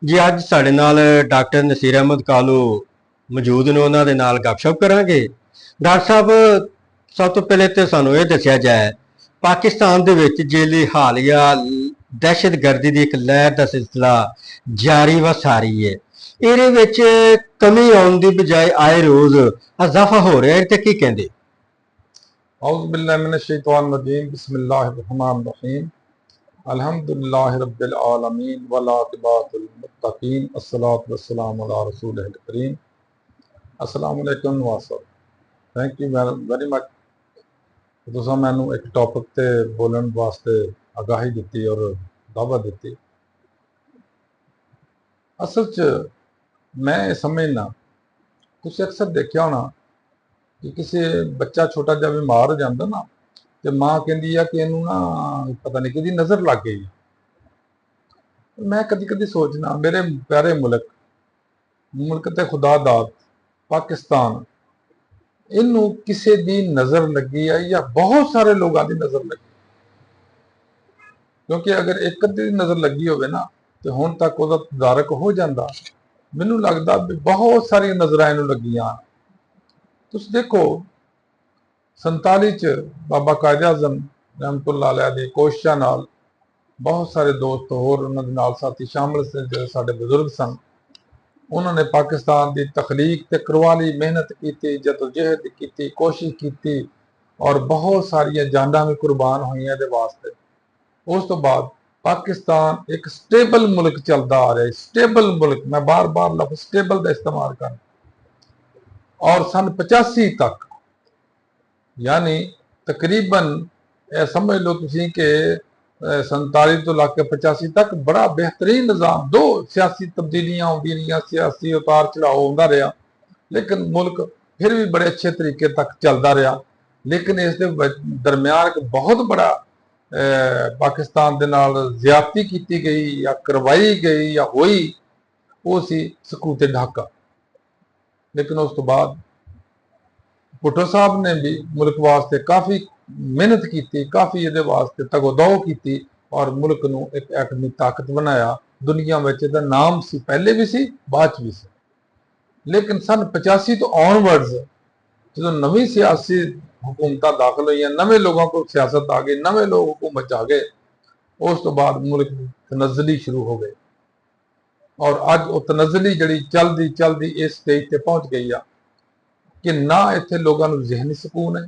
जी अज साडे नाल डॉक्टर नसीर अहमद कालू मौजूद ने, उन्होंने नाल गपशप करांगे। डॉक्टर साहब, सब तो पहले तो सानू ये दसिया जाए, पाकिस्तान दे विच जेली हालिया दहशतगर्दी की एक लहर का सिलसिला जारी व सारी है, ਇਹਦੇ ਵਿੱਚ कमी आने की बजाय आए रोज इजाफा हो रहा है, की कहते? औज़ु बिल्लाहि मिनश शैतानिर रजीम, बिस्मिल्लाहिर रहमानिर रहीम, अल्हम्दुलिल्लाहि रब्बिल आलमीन वल आक़िबतुल मुत्तक़ीन, अस्सलातु वस्सलामु अला रसूलिल करीम। अस्सलामु अलैकुम वासब, थैंक यू वेरी मच। तुसां मैनू एक टॉपिक ते बोलने वास्ते आगाही दी और दावत दी। असल च मैं समझना, तुसीं अक्सर देखा होना कि किसी बच्चा छोटा जिहा बीमार हो जाता ना, तो माँ कहती है कि इनू ना पता नहीं कि नज़र लग गई। मैं कदी कदी सोचना, मेरे प्यारे मुल्क ते खुदा दाद पाकिस्तान, इनू किसी की नज़र लगी है या बहुत सारे लोगों की नज़र लगी? क्योंकि अगर एक अद्धी नज़र लगी हो ना, तो हुण तक वह तदारक हो जाता। मैनू लगता भी बहुत सारी नज़र इनू लगियां। तुसीं देखो 47 च बाबा कायद आज़म रहमतुल्लाह अलैह दी कोशिशां नाल बहुत सारे दोस्त होर उन्हां दे नाल साथी शामिल से, जो साडे बजुर्ग सन, उन्होंने पाकिस्तान की तखलीक ते करवाली मेहनत की, जदोजहद की, कोशिश की और बहुत सारिया जाना भी कुर्बान हुई ये वास्ते। उस तो बाद पाकिस्तान एक स्टेबल मुल्क चलता आ रहा है। स्टेबल मुल्क, मैं बार बार लफ्ज़ स्टेबल का इस्तेमाल कर, और सन 85 तक, यानी तकरीबन समझ लो तुसीं कि 47 तो लग के 85 तक बड़ा बेहतरीन निज़ाम, दो सियासी तब्दीलियां आउंदी रहियां, सियासी उतार चढ़ाव आउंदा रहा, लेकिन मुल्क फिर भी बड़े अच्छे तरीके तक चलता रहा। लेकिन इस दरम्यान एक बहुत बड़ा पाकिस्तान दे नाल ज़्यादती की गई या करवाई गई या हुई, वो सी सकूते ढाका। लेकिन उस तो बाद भुट्टो साहब ने भी मुल्क वास्ते काफ़ी मेहनत की, काफ़ी ये वास्ते तगोदो की और मुल्क नूं एक एटमी ताकत बनाया। दुनिया में इसका नाम सी, पहले भी सी, बाद भी सी। लेकिन सन 85 तो ऑनवर्ड्स जो नवी सियासी हुकूमत दाखिल हुई, नवे लोगों को सियासत आ गई, नवे लोग हुकूमत आ गए, उस तो बाद मुल्क तनज़ली शुरू हो गई और अज वो तनज़ली जी चलती चलती इस स्टेज पर पहुँच गई है कि ना इत्थे लोगों को जहनी सुकून है,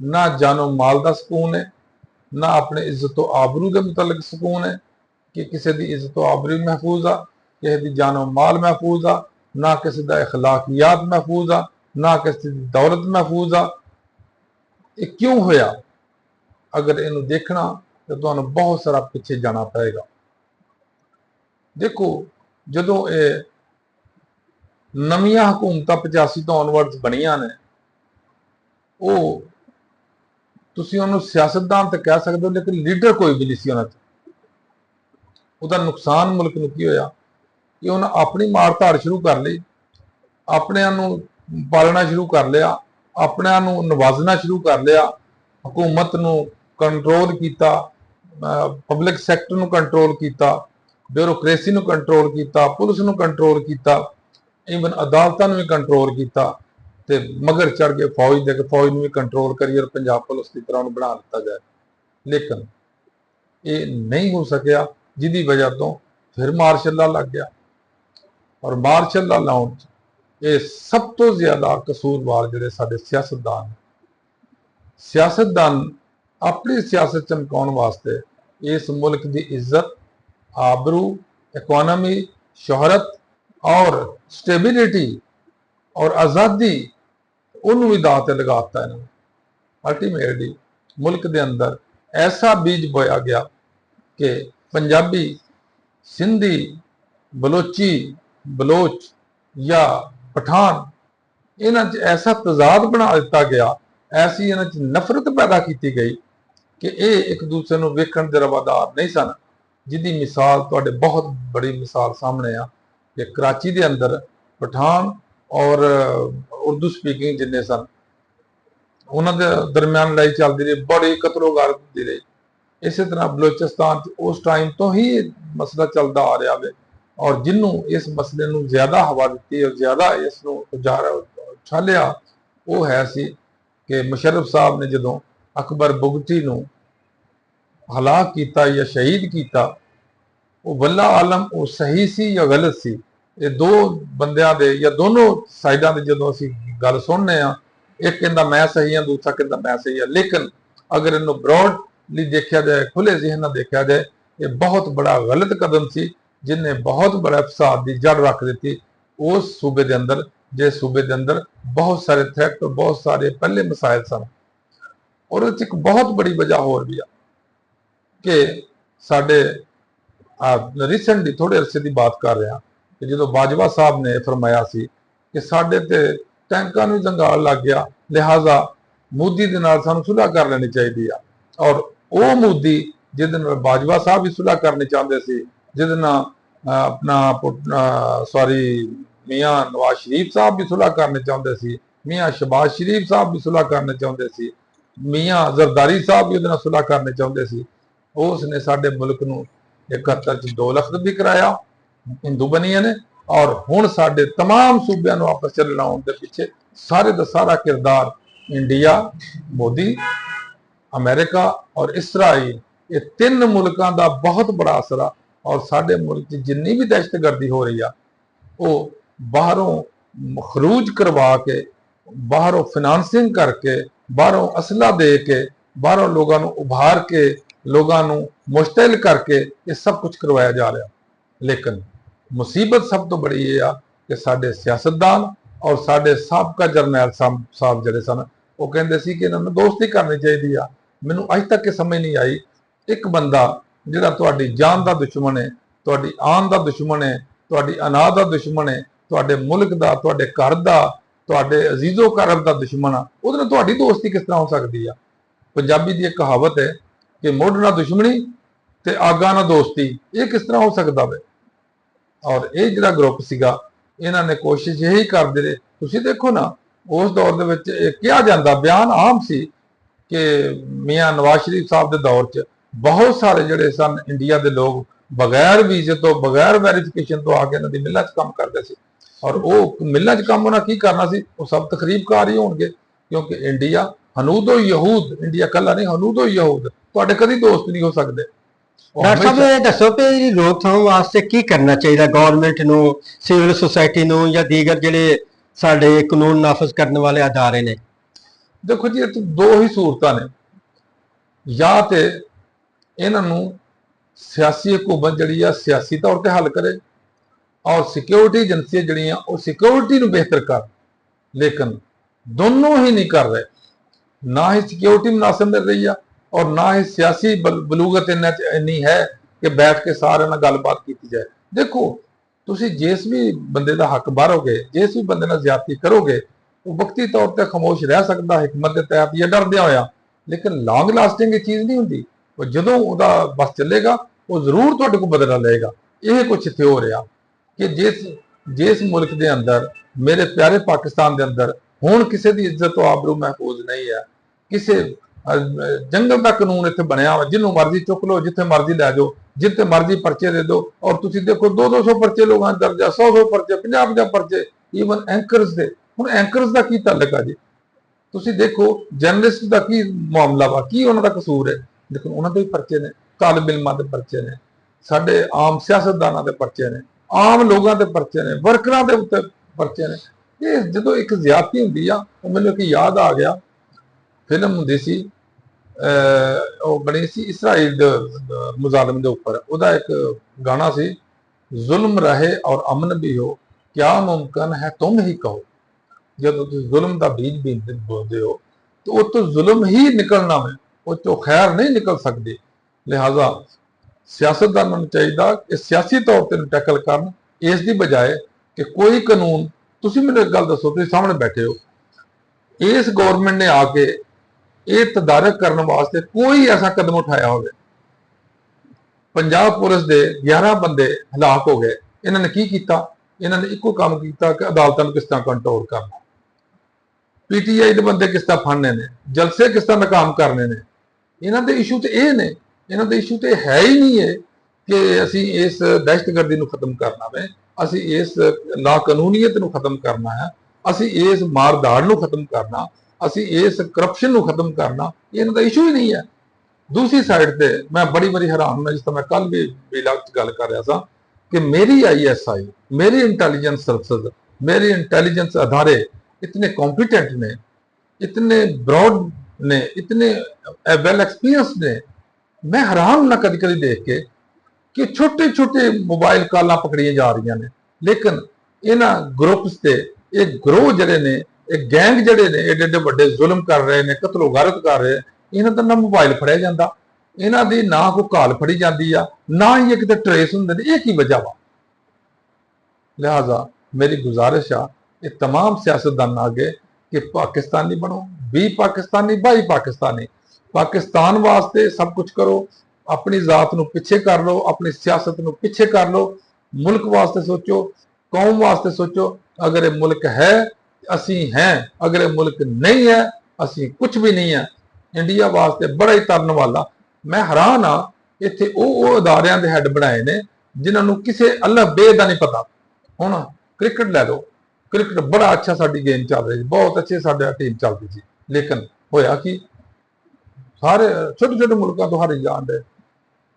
ना जानो माल का सुकून है, ना अपने इज्जत आबरू के मुतलक सुकून है कि किसी की इज्जत आबरू महफूज आ, किसी की जानो माल महफूज आ, ना किसी का अखलाकियात महफूज आ, ना किसी की दौलत महफूज आ। ये क्यों होया? अगर इनू देखना तो तुहानू बहुत सारा पिछे जाना पड़ेगा। देखो, जदों ये नवीं हुकूमत 85 तो ऑनवर्ड्स बनिया ने, वो तुसीं उन्होंने सियासतदान तो कह सकते हो, लेकिन लीडर कोई भी नहीं सी उन्हां च। उहदा नुकसान मुल्क नूं की होया कि उन्हें अपनी मार धाड़ शुरू कर ली, अपने नूं पालना शुरू कर लिया, अपने नूं नवाजना शुरू कर लिया, हुकूमत नूं कंट्रोल किया, पब्लिक सैक्टर नूं कंट्रोल किया, ब्यूरोक्रेसी नूं कंट्रोल किया, पुलिस नूं कंट्रोल किया, ईवन अदालतों भी कंट्रोल किया, ते मगर चढ़ के फौज दे के फौज भी कंट्रोल करिए और पंजाब पुलिस की तरह बना दिता जाए। लेकिन ये नहीं हो सकिया, जिदी वजह तो फिर मार्शल लॉ लग गया। और मार्शल लॉ लाउन ये सब तो ज्यादा कसूरवार जिहड़े साडे सियासतदान अपनी सियासत चमकाउण वास्ते इस मुल्क की इज्जत, आबरू, इकोनॉमी, शोहरत और स्टेबिलिटी और आज़ादी उन्होंने भी दाव ते लगाता है। अल्टीमेटली मुल्क के अंदर ऐसा बीज बोया गया कि पंजाबी, सिंधी, बलोची, बलोच या पठान, इन्हां च ऐसा तजाद बना दिता गया, ऐसी इन्हां च नफरत पैदा की गई कि ये एक दूसरे को वेखण दे रवादार नहीं सन। जिहदी मिसाल तुहाडे बहुत बड़ी मिसाल सामने आ कि कराची के अंदर पठान और उर्दू स्पीकिंग जिन्ने सन, उन्होंने दरम्यान लड़ाई चलती रही, बड़ी कतलो गारत होती रही। ਇਸੇ ਤਰ੍ਹਾਂ ਬਲੋਚਿਸਤਾਨ 'ਚ ਉਸ ਟਾਈਮ ਤੋਂ ਹੀ ਇਹ ਮਸਲਾ ਚੱਲਦਾ ਆ ਰਿਹਾ ਵੇ, ਔਰ ਜਿਹਨੂੰ ਇਸ ਮਸਲੇ ਨੂੰ ਜ਼ਿਆਦਾ ਹਵਾ ਦਿੱਤੀ ਔਰ ਜ਼ਿਆਦਾ ਇਸ ਨੂੰ ਉਛਾਲਿਆ ਉਹ ਹੈ ਸੀ ਕਿ ਮੁਸ਼ਰਫ ਸਾਹਿਬ ਨੇ ਜਦੋਂ ਅਕਬਰ ਬੁਗਟੀ ਨੂੰ ਹਲਾਕ ਕੀਤਾ ਜਾਂ ਸ਼ਹੀਦ ਕੀਤਾ, ਉਹ ਵੱਲਾ ਆਲਮ ਉਹ ਸਹੀ ਸੀ ਜਾਂ ਗਲਤ ਸੀ, ਇਹ ਦੋ ਬੰਦਿਆਂ ਦੇ ਜਾਂ ਦੋਨੋਂ ਸਾਈਡਾਂ ਦੇ ਜਦੋਂ ਅਸੀਂ ਗੱਲ ਸੁਣਨੇ ਆ, ਇੱਕ ਕਹਿੰਦਾ ਮੈਂ ਸਹੀ ਹਾਂ, ਦੂਸਰਾ ਕਹਿੰਦਾ ਮੈਂ ਸਹੀ ਹਾਂ, ਲੇਕਿਨ ਅਗਰ ਇਹਨੂੰ ਬਰੋਡਲੀ ਦੇਖਿਆ ਜਾਏ, ਖੁੱਲੇ ਜ਼ਿਹਨ ਨਾਲ ਦੇਖਿਆ ਜਾਏ, ਇਹ ਬਹੁਤ ਬੜਾ ਗਲਤ ਕਦਮ ਸੀ ਜਿਨੇ ਬਹੁਤ ਬੜਾ ਫਸਾਦ ਦੀ ਜੜ ਰੱਖ ਦਿੱਤੀ ਉਸ ਸੂਬੇ ਦੇ ਅੰਦਰ, ਜਿਸ ਸੂਬੇ ਦੇ ਅੰਦਰ ਬਹੁਤ ਸਾਰੇ ਥ੍ਰੈਟ ਔਰ ਬਹੁਤ ਸਾਰੇ ਪਹਿਲੇ ਮਸਾਇਲ ਸਨ। ਔਰ ਇਹ 'ਚ ਇੱਕ ਬਹੁਤ ਬੜੀ ਵਜ੍ਹਾ ਹੋਰ ਵੀ ਆ ਕਿ ਸਾਡੇ ਰੀਸੈਂਟਲੀ ਥੋੜੇ ਅਰਸੇ ਦੀ ਬਾਤ ਕਰ ਰਿਹਾ ਕਿ ਜਦੋਂ ਬਾਜਵਾ ਸਾਹਿਬ ਨੇ ਫਰਮਾਇਆ ਸੀ ਕਿ ਸਾਡੇ ਤੇ ਟੈਂਕਾਂ ਨੂੰ ਜੰਗਾਲ ਲੱਗ ਗਿਆ, ਲਿਹਾਜ਼ਾ ਮੋਦੀ ਦੇ ਨਾਲ ਸਾਨੂੰ ਸੁਲ੍ਹਾ ਕਰ ਲੈਣੀ ਚਾਹੀਦੀ ਆ, ਔਰ ਉਹ ਮੋਦੀ ਜਿਹਦੇ ਨਾਲ ਬਾਜਵਾ ਸਾਹਿਬ ਵੀ ਸੁਲ੍ਹਾ ਕਰਨੀ ਚਾਹੁੰਦੇ ਸੀ, ਜਿਹਦੇ ਨਾਲ ਮੀਆਂ ਨਵਾਜ਼ ਸ਼ਰੀਫ ਸਾਹਿਬ ਵੀ ਸੁਲ੍ਹਾ ਕਰਨੇ ਚਾਹੁੰਦੇ ਸੀ, ਮੀਆਂ ਸ਼ਹਬਾਜ਼ ਸ਼ਰੀਫ ਸਾਹਿਬ ਵੀ ਸੁਲ੍ਹਾ ਕਰਨੇ ਚਾਹੁੰਦੇ ਸੀ, ਮੀਆਂ ਜ਼ਰਦਾਰੀ ਸਾਹਿਬ ਵੀ ਉਹਦੇ ਨਾਲ ਸੁਲ੍ਹਾ ਕਰਨੇ ਚਾਹੁੰਦੇ ਸੀ, ਉਸ ਨੇ ਸਾਡੇ ਮੁਲਕ ਨੂੰ 71 ਚ 2 ਲੱਖ ਵੀ ਕਰਾਇਆ ਹਿੰਦੂ ਬਣੀਆਂ ਨੇ, ਔਰ ਹੁਣ ਸਾਡੇ तमाम सूबे ਨੂੰ ਆਪਸ ਚ ਲੜਾਉਣ ਦੇ ਪਿੱਛੇ ਸਾਰੇ ਦਾ ਸਾਰਾ ਕਿਰਦਾਰ ਇੰਡੀਆ, ਮੋਦੀ, ਅਮਰੀਕਾ ਔਰ ਇਸਰਾਈਲ, ਇਹ 3 ਮੁਲਕਾਂ ਦਾ ਬਹੁਤ ਬੜਾ ਅਸਰ ਆ। ਔਰ ਸਾਡੇ ਮੁਲਕ 'ਚ ਜਿੰਨੀ ਵੀ ਦਹਿਸ਼ਤਗਰਦੀ ਹੋ ਰਹੀ ਆ ਉਹ ਬਾਹਰੋਂ ਖਰੂਜ ਕਰਵਾ ਕੇ, ਬਾਹਰੋਂ ਫਾਈਨਾਂਸਿੰਗ ਕਰਕੇ, ਬਾਹਰੋਂ ਅਸਲਾ ਦੇ ਕੇ, ਬਾਹਰੋਂ ਲੋਕਾਂ ਨੂੰ ਉਭਾਰ ਕੇ, ਲੋਕਾਂ ਨੂੰ ਮੁਸ਼ਤਿਲ ਕਰਕੇ ਇਹ ਸਭ ਕੁਝ ਕਰਵਾਇਆ ਜਾ ਰਿਹਾ। ਲੇਕਿਨ ਮੁਸੀਬਤ ਸਭ ਤੋਂ ਬੜੀ ਇਹ ਆ ਕਿ ਸਾਡੇ ਸਿਆਸਤਦਾਨ ਔਰ ਸਾਡੇ ਸਾਬਕਾ ਜਰਨੈਲ ਸਾਹਿਬ ਜਿਹੜੇ ਸਨ, ਉਹ ਕਹਿੰਦੇ ਸੀ ਕਿ ਇਹਨਾਂ ਨੂੰ ਦੋਸਤੀ ਕਰਨੀ ਚਾਹੀਦੀ ਆ। ਮੈਨੂੰ ਅੱਜ ਤੱਕ ਇਹ ਸਮਝ ਨਹੀਂ ਆਈ, ਇੱਕ ਬੰਦਾ ਜਿਹੜਾ ਤੁਹਾਡੀ ਜਾਨ ਦਾ ਦੁਸ਼ਮਣ ਹੈ, ਤੁਹਾਡੀ ਆਨ ਦਾ ਦੁਸ਼ਮਣ ਹੈ, ਤੁਹਾਡੀ ਅਨਾਹ ਦਾ ਦੁਸ਼ਮਣ ਹੈ, ਤੁਹਾਡੇ ਮੁਲਕ ਦਾ, ਤੁਹਾਡੇ ਘਰ ਦਾ, ਤੁਹਾਡੇ ਅਜ਼ੀਜ਼ੋ ਕਰਬ ਦਾ ਦੁਸ਼ਮਣ ਆ, ਉਹਦੇ ਨਾਲ ਤੁਹਾਡੀ ਦੋਸਤੀ ਕਿਸ ਤਰ੍ਹਾਂ ਹੋ ਸਕਦੀ ਆ? ਪੰਜਾਬੀ ਦੀ ਇੱਕ ਕਹਾਵਤ ਹੈ ਕਿ ਮੁੱਢ ਨਾਲ ਦੁਸ਼ਮਣੀ ਤੇ ਆਗਾ ਨਾਲ ਦੋਸਤੀ, ਇਹ ਕਿਸ ਤਰ੍ਹਾਂ ਹੋ ਸਕਦਾ ਵੇ? ਔਰ ਇਹ ਜਿਹੜਾ ਗਰੁੱਪ ਸੀਗਾ, ਇਹਨਾਂ ਨੇ ਕੋਸ਼ਿਸ਼ ਇਹੀ ਕਰਦੇ ਰਹੇ। ਤੁਸੀਂ ਦੇਖੋ ਨਾ, ਉਸ ਦੌਰ ਦੇ ਵਿੱਚ ਇਹ ਕਿਹਾ ਜਾਂਦਾ, ਬਿਆਨ ਆਮ ਸੀ ਕਿ ਮੀਆਂ ਨਵਾਜ਼ ਸ਼ਰੀਫ ਸਾਹਿਬ ਦੇ ਦੌਰ 'ਚ ਬਹੁਤ ਸਾਰੇ ਜਿਹੜੇ ਸਨ ਇੰਡੀਆ ਦੇ ਲੋਕ ਬਗੈਰ ਵੀਜ਼ੇ ਤੋਂ, ਬਗੈਰ ਵੈਰੀਫਿਕੇਸ਼ਨ ਤੋਂ ਆ ਕੇ ਇਹਨਾਂ ਦੀ ਮਿਲਾਂ 'ਚ ਕੰਮ ਕਰਦੇ ਸੀ, ਔਰ ਉਹ ਮਿਲਾਂ 'ਚ ਕੰਮ ਉਹਨਾਂ ਕੀ ਕਰਨਾ ਸੀ? ਉਹ ਸਭ ਤਕਰੀਬਕਾਰ ਹੀ ਹੋਣਗੇ, ਕਿਉਂਕਿ ਇੰਡੀਆ ਹਨੂਦੋ ਯਹੂਦ, ਇੰਡੀਆ ਕੱਲਾ ਨਹੀਂ, ਹਨੂਦੋ ਯਹੂਦ ਤੁਹਾਡੇ ਕਦੀ ਦੋਸਤ ਨਹੀਂ ਹੋ ਸਕਦੇ। ਡਾਕਟਰ ਸਾਹਿਬ ਇਹ ਦੱਸੋ ਕਿ ਇਹਦੀ ਰੋਕਥਾਮ ਵਾਸਤੇ ਕੀ ਕਰਨਾ ਚਾਹੀਦਾ ਗਵਰਨਮੈਂਟ ਨੂੰ, ਸਿਵਲ ਸੁਸਾਇਟੀ ਨੂੰ, ਜਾਂ ਦੀਗਰ ਜਿਹੜੇ ਸਾਡੇ ਕਾਨੂੰਨ ਨਾਫਜ਼ ਕਰਨ ਵਾਲੇ ਅਦਾਰੇ ਨੇ? ਦੇਖੋ ਜੀ, ਇਹ ਦੋ ਹੀ ਸੂਰਤਾਂ ਨੇ, ਜਾਂ ਤੇ ਇਹਨਾਂ ਨੂੰ ਸਿਆਸੀ ਹਕੂਮਤ ਜਿਹੜੀ ਆ ਸਿਆਸੀ ਤੌਰ ਤੇ ਹੱਲ ਕਰੇ, ਔਰ ਸਿਕਿਉਰਿਟੀ ਏਜੰਸੀਆਂ ਜਿਹੜੀਆਂ ਉਹ ਸਿਕਿਉਰਿਟੀ ਨੂੰ ਬਿਹਤਰ ਕਰ, ਲੇਕਿਨ ਦੋਨੋਂ ਹੀ ਨਹੀਂ ਕਰ ਰਹੇ। ਨਾ ਹੀ ਸਿਕਿਉਰਿਟੀ ਮੁਨਾਸਿਬ ਮਿਲ ਰਹੀ ਆ, ਔਰ ਨਾ ਹੀ ਸਿਆਸੀ ਬਲੂਗਤ ਇਹਨਾਂ 'ਚ ਇੰਨੀ ਹੈ ਕਿ ਬੈਠ ਕੇ ਸਾਰਿਆਂ ਨਾਲ ਗੱਲਬਾਤ ਕੀਤੀ ਜਾਏ। ਦੇਖੋ, ਤੁਸੀਂ ਜਿਸ ਵੀ ਬੰਦੇ ਦਾ ਹੱਕ ਬਾਰੋਗੇ, ਜਿਸ ਵੀ ਬੰਦੇ ਨਾਲ ਜ਼ਿਆਦਤੀ ਕਰੋਗੇ, ਉਹ ਵਕਤੀ ਤੌਰ ਤੇ ਖਾਮੋਸ਼ ਰਹਿ ਸਕਦਾ ਹਿਕਮਤ ਦੇ ਤਹਿਤ ਜਾਂ ਡਰਦਿਆਂ ਹੋਇਆ, ਲੇਕਿਨ ਲੌਂਗ ਲਾਸਟਿੰਗ ਇਹ ਚੀਜ਼ ਨਹੀਂ ਹੁੰਦੀ। ਉਹ ਜਦੋਂ ਉਹਦਾ ਬਸ ਚੱਲੇਗਾ, ਉਹ ਜ਼ਰੂਰ ਤੁਹਾਡੇ ਕੋਲ ਬਦਲਾ ਲਏਗਾ। ਇਹ ਕੁਛ ਇੱਥੇ ਹੋ ਰਿਹਾ ਕਿ ਜਿਸ ਮੁਲਕ ਦੇ ਅੰਦਰ, ਮੇਰੇ ਪਿਆਰੇ ਪਾਕਿਸਤਾਨ ਦੇ ਅੰਦਰ, ਹੁਣ ਕਿਸੇ ਦੀ ਇੱਜ਼ਤ ਤੋਂ ਆਬਰੂ ਮਹਿਫੂਜ਼ ਨਹੀਂ ਹੈ, ਕਿਸੇ ਜੰਗਲ ਦਾ ਕਾਨੂੰਨ ਇੱਥੇ ਬਣਿਆ ਹੋਇਆ, ਜਿਹਨੂੰ ਮਰਜ਼ੀ ਚੁੱਕ ਲਓ, ਜਿੱਥੇ ਮਰਜ਼ੀ ਲੈ ਜਾਓ, ਜਿੱਥੇ ਮਰਜ਼ੀ ਪਰਚੇ ਦੇ ਦਿਓ, ਔਰ ਤੁਸੀਂ ਦੇਖੋ 200 ਪਰਚੇ ਲੋਕਾਂ ਦਾ ਦਰਜਾ, 100 ਪਰਚੇ, 50 ਪਰਚੇ, ਈਵਨ ਐਂਕਰਸ ਦੇ। ਹੁਣ ਐਂਕਰਸ ਦਾ ਕੀ ਤਾਲੁਕ ਆ ਜੀ? ਤੁਸੀਂ ਦੇਖੋ ਜਰਨਲਿਸਟ ਦਾ ਕੀ ਮਾਮਲਾ ਵਾ, ਕੀ ਉਹਨਾਂ ਦਾ ਕਸੂਰ ਹੈ? ਲੇਕਿਨ ਉਹਨਾਂ ਦੇ ਵੀ ਪਰਚੇ ਨੇ, ਤਾਲਿਬ ਇਲਮਾਂ ਦੇ ਪਰਚੇ ਨੇ, ਸਾਡੇ ਆਮ ਸਿਆਸਤਦਾਨਾਂ ਦੇ ਪਰਚੇ ਨੇ, ਆਮ ਲੋਕਾਂ ਦੇ ਪਰਚੇ ਨੇ, ਵਰਕਰਾਂ ਦੇ ਉੱਤੇ ਪਰਚੇ ਨੇ। ਇਹ ਜਦੋਂ ਇੱਕ ਜ਼ਿਆਦਤੀ ਹੁੰਦੀ ਆ, ਉਹ ਮੈਨੂੰ ਇੱਕ ਯਾਦ ਆ ਗਿਆ, ਫਿਲਮ ਹੁੰਦੀ ਸੀ, ਉਹ ਬਣੀ ਸੀ ਇਸਰਾਈਲ ਦੇ ਮੁਜ਼ਾਲਮ ਦੇ ਉੱਪਰ, ਉਹਦਾ ਇੱਕ ਗਾਣਾ ਸੀ, ਜ਼ੁਲਮ ਰਹੇ ਔਰ ਅਮਨ ਵੀ ਹੋ, ਕਿਆ ਮੁਮਕਿਨ ਹੈ ਤੁਮ ਹੀ ਕਹੋ। ਜਦੋਂ ਤੁਸੀਂ ਜ਼ੁਲਮ ਦਾ ਬੀਜ ਬੋਲਦੇ ਹੋ ਤਾਂ ਉਹ ਤੋਂ ਜ਼ੁਲਮ ਹੀ ਨਿਕਲਣਾ ਹੈ, ਉਹ ਤੋਂ ਖੈਰ ਨਹੀਂ ਨਿਕਲ ਸਕਦੀ। ਲਿਹਾਜ਼ਾ ਸਿਆਸਤਦਾਨਾਂ ਨੂੰ ਚਾਹੀਦਾ ਕਿ ਸਿਆਸੀ ਤੌਰ ਤੇ ਟੈਕਲ ਕਰਨ, ਇਸ ਦੀ ਬਜਾਏ ਕਿ ਕੋਈ ਕਾਨੂੰਨ, ਤੁਸੀਂ ਮੈਨੂੰ ਇੱਕ ਗੱਲ ਦੱਸੋ, ਤੁਸੀਂ ਸਾਹਮਣੇ ਬੈਠੇ ਹੋ, ਇਸ ਗਵਰਨਮੈਂਟ ਨੇ ਆ ਕੇ ਇਹ ਤਦਾਰਕ ਕਰਨ ਵਾਸਤੇ ਕੋਈ ਐਸਾ ਕਦਮ ਉਠਾਇਆ ਹੋਵੇ? ਪੰਜਾਬ ਪੁਲਿਸ ਦੇ 11 ਬੰਦੇ ਹਲਾਕ ਹੋ ਗਏ, ਇਹਨਾਂ ਨੇ ਕੀ ਕੀਤਾ? ਇਹਨਾਂ ਨੇ ਇੱਕੋ ਕੰਮ ਕੀਤਾ ਕਿ ਅਦਾਲਤਾਂ ਨੂੰ ਕਿਸ ਤਰ੍ਹਾਂ ਕੰਟਰੋਲ ਕਰਨਾ, ਪੀਟੀਆਈ ਦੇ ਬੰਦੇ ਕਿਸ ਤਰ੍ਹਾਂ ਫੜਨੇ ਨੇ, ਜਲਸੇ ਕਿਸ ਤਰ੍ਹਾਂ ਨਾਕਾਮ ਕਰਨੇ ਨੇ। ਇਹਨਾਂ ਦੇ ਇਸ਼ੂ ਤੇ ਇਹ ਨੇ ਇਹਨਾਂ ਦਾ ਇਸ਼ੂ ਤੇ ਹੈ ਹੀ ਨਹੀਂ ਹੈ ਕਿ ਅਸੀਂ ਇਸ ਦਹਿਸ਼ਤਗਰਦੀ ਨੂੰ ਖਤਮ ਕਰਨਾ ਹੈ, ਅਸੀਂ ਇਸ ਲਾ ਕਾਨੂੰਨੀਅਤ ਨੂੰ ਖਤਮ ਕਰਨਾ ਹੈ, ਅਸੀਂ ਇਸ ਮਾਰਦਾੜ ਨੂੰ ਖਤਮ ਕਰਨਾ, ਅਸੀਂ ਇਸ ਕਰਪਸ਼ਨ ਨੂੰ ਖਤਮ ਕਰਨਾ, ਇਹਨਾਂ ਦਾ ਇਸ਼ੂ ਹੀ ਨਹੀਂ ਹੈ। ਦੂਸਰੀ ਸਾਈਡ ਤੇ ਮੈਂ ਬੜੀ ਵਾਰੀ ਹੈਰਾਨ ਹਾਂ, ਜਿਸ ਤਰ੍ਹਾਂ ਮੈਂ ਕੱਲ ਵੀ ਬੇਲਾਗ ਚ ਗੱਲ ਕਰ ਰਿਹਾ ਸਾਂ ਕਿ ਮੇਰੀ ISI, ਮੇਰੀ ਇੰਟੈਲੀਜੈਂਸ ਸਰਵਿਸਿਜ਼, मेरे इंटेलिजेंस अदारे इतने कॉम्पिटेंट ने, इतने ब्रॉड ने, इतने वेल एक्सपीरियंस ने। मैं हैरान ना कभी कभी देख के कि छोटे छोटे मोबाइल कॉल पकड़िया जा रही ने, लेकिन इन्ह ग्रुप्स से एक ग्रोह जड़े ने, एक गैंग जड़े ने एडे एडे बड़े जुल्म कर रहे हैं, कतलो गारत कर रहे हैं, इन्हों का ना मोबाइल फड़िया जाता, इन्हों की ना कोई कॉल फड़ी जाती आ, ना ही कितने ट्रेस होंगे। ये की वजह वा? लिहाजा मेरी गुजारिश आ ये तमाम सियासतदान आगे कि पाकिस्तानी बनो, बी पाकिस्तानी, बाई पाकिस्तानी। पाकिस्तान वास्ते सब कुछ करो, अपनी जात नूं पिछे कर लो, अपनी सियासत नूं पिछे कर लो, मुल्क वास्ते सोचो, कौम वास्ते सोचो। अगर ये मुल्क है असी हैं, अगर ये मुल्क नहीं है असी कुछ भी नहीं है। इंडिया वास्ते बड़ा ही तरन वाला। मैं हैरान हाँ इत्थे वो अदारियां दे हैड बनाए ने जिन्हां नूं किसे अल्लाह बे दा नहीं पता। हुण क्रिकेट लै लो, क्रिकेट बड़ा अच्छा साडी गेम चल रही, बहुत अच्छी साडी टीम चलती थी, लेकिन होया कि सारे छोटे छोटे मुल्कों तो हारी जान दे।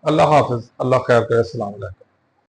अल्लाह हाफिज, अल्लाह खैर करे, अस्सलाम वालेकुम।